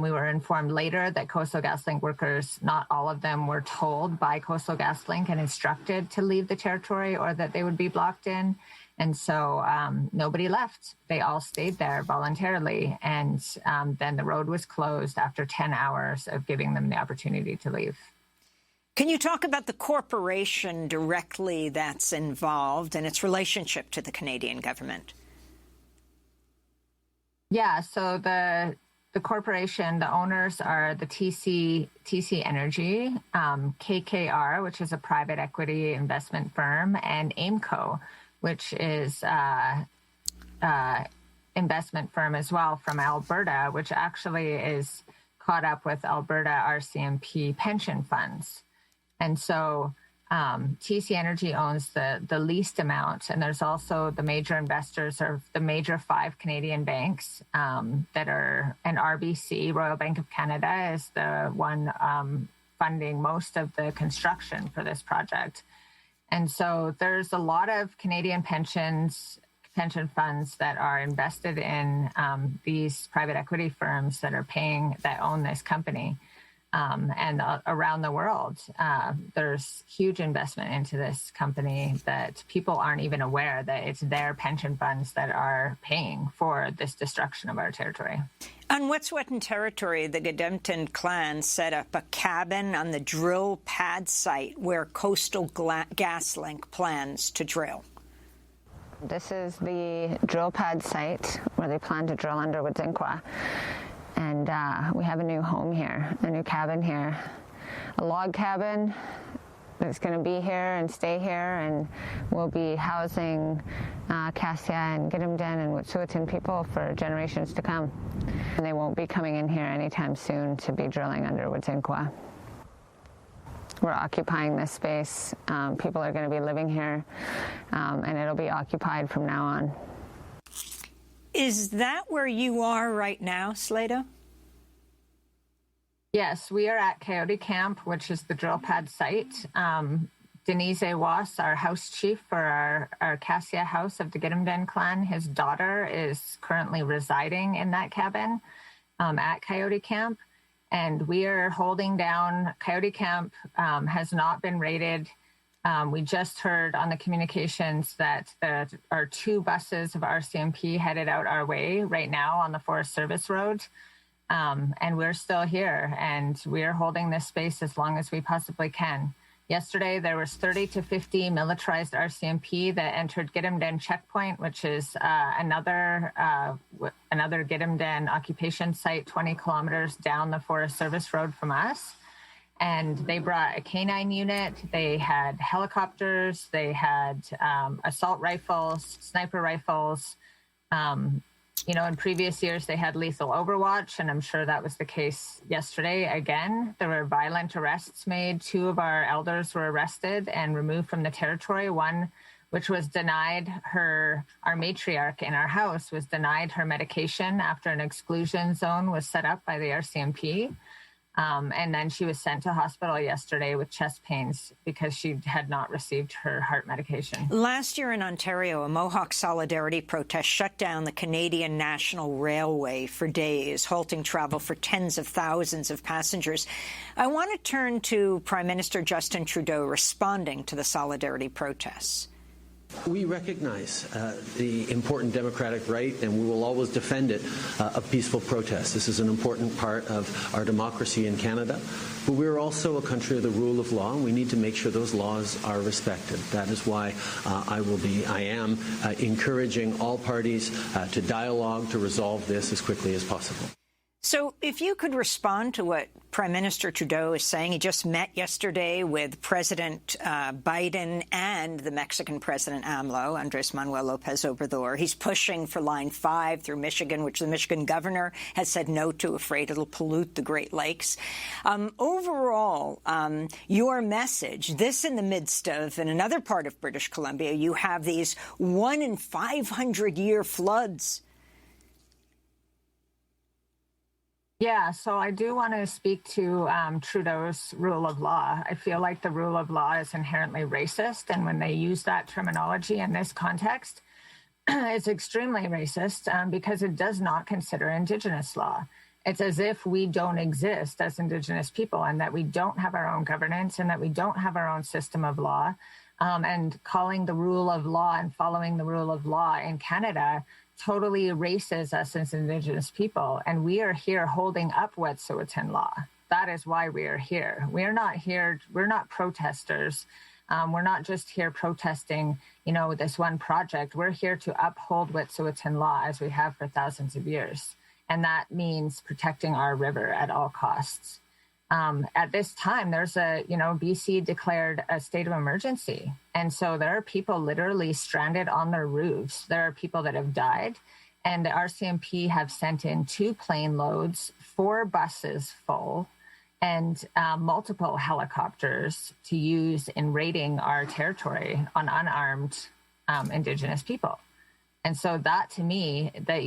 We were informed later that Coastal GasLink workers, not all of them were told by Coastal GasLink and instructed to leave the territory or that they would be blocked in. And so nobody left. They all stayed there voluntarily. And then the road was closed after 10 hours of giving them the opportunity to leave. Can you talk about the corporation directly that's involved and its relationship to the Canadian government? Yeah, so the corporation, the owners are the TC Energy, KKR, which is a private equity investment firm, and AIMCO, which is investment firm as well from Alberta, which actually is caught up with Alberta RCMP pension funds. And so TC Energy owns the least amount, and there's also the major investors of the major 5 Canadian banks that are, and RBC, Royal Bank of Canada, is the one funding most of the construction for this project. And so there's a lot of Canadian pension funds that are invested in these private equity firms that own this company. And around the world, there's huge investment into this company that people aren't even aware that it's their pension funds that are paying for this destruction of our territory. On Wet'suwet'en territory, the Gedemten clan set up a cabin on the drill pad site where Coastal GasLink plans to drill. This is the drill pad site where they plan to drill under Wet'suwet'en. And we have a new home here, a new cabin here, a log cabin that's going to be here and stay here, and we'll be housing Cassia and Gidimt'en and Wet'suwet'en people for generations to come. And they won't be coming in here anytime soon to be drilling under Wet'suwet'en. We're occupying this space. People are going to be living here, and it'll be occupied from now on. Is that where you are right now, Slato? Yes, we are at Coyote Camp, which is the drill pad site. Denise Was, our house chief for our Cassia house of the Gidimt'en clan, his daughter is currently residing in that cabin at Coyote Camp. And we are holding down. Coyote Camp has not been raided. We just heard on the communications that there are 2 buses of RCMP headed out our way right now on the Forest Service Road. And we're still here, and we're holding this space as long as we possibly can. Yesterday, there was 30 to 50 militarized RCMP that entered Gidimt'en checkpoint, which is another Gidimt'en occupation site 20 kilometers down the Forest Service Road from us. And they brought a K-9 unit. They had helicopters. They had assault rifles, sniper rifles. You know, in previous years, they had lethal overwatch, and I'm sure that was the case yesterday. Again, there were violent arrests made. 2 of our elders were arrested and removed from the territory. One, which was denied our matriarch in our house, was denied her medication after an exclusion zone was set up by the RCMP. And then she was sent to hospital yesterday with chest pains because she had not received her heart medication. Last year in Ontario, a Mohawk Solidarity protest shut down the Canadian National Railway for days, halting travel for tens of thousands of passengers. I want to turn to Prime Minister Justin Trudeau responding to the Solidarity protests. We recognize the important democratic right, and we will always defend it, of peaceful protest. This is an important part of our democracy in Canada. But we're also a country of the rule of law, and we need to make sure those laws are respected. That is why I am encouraging all parties to dialogue to resolve this as quickly as possible. So if you could respond to what Prime Minister Trudeau is saying. He just met yesterday with President Biden and the Mexican President AMLO, Andres Manuel Lopez Obrador. He's pushing for Line 5 through Michigan, which the Michigan governor has said no to, afraid it'll pollute the Great Lakes. Overall, your message, this in the midst of, in another part of British Columbia, you have these 1 in 500-year floods. Yeah, so I do want to speak to Trudeau's rule of law. I feel like the rule of law is inherently racist, and when they use that terminology in this context, it's extremely racist because it does not consider Indigenous law. It's as if we don't exist as Indigenous people and that we don't have our own governance and that we don't have our own system of law. And calling the rule of law and following the rule of law in Canada totally erases us as Indigenous people. And we are here holding up Wet'suwet'en law. That is why we are here. We're not here, we're not protesters. We're not just here protesting, this one project. We're here to uphold Wet'suwet'en law as we have for thousands of years. And that means protecting our river at all costs. At this time, there's BC declared a state of emergency. And so there are people literally stranded on their roofs. There are people that have died. And the RCMP have sent in 2 plane loads, 4 buses full, and multiple helicopters to use in raiding our territory on unarmed Indigenous people. And so that, to me, that,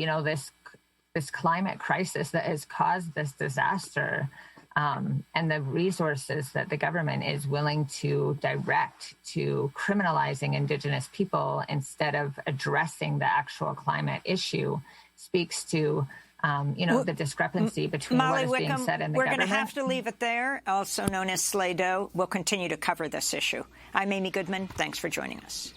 this climate crisis that has caused this disaster, and the resources that the government is willing to direct to criminalizing Indigenous people instead of addressing the actual climate issue speaks to, the discrepancy between Molly what is Wickham, being said in the we're government. We're going to have to leave it there, also known as Slato. We'll continue to cover this issue. I'm Amy Goodman. Thanks for joining us.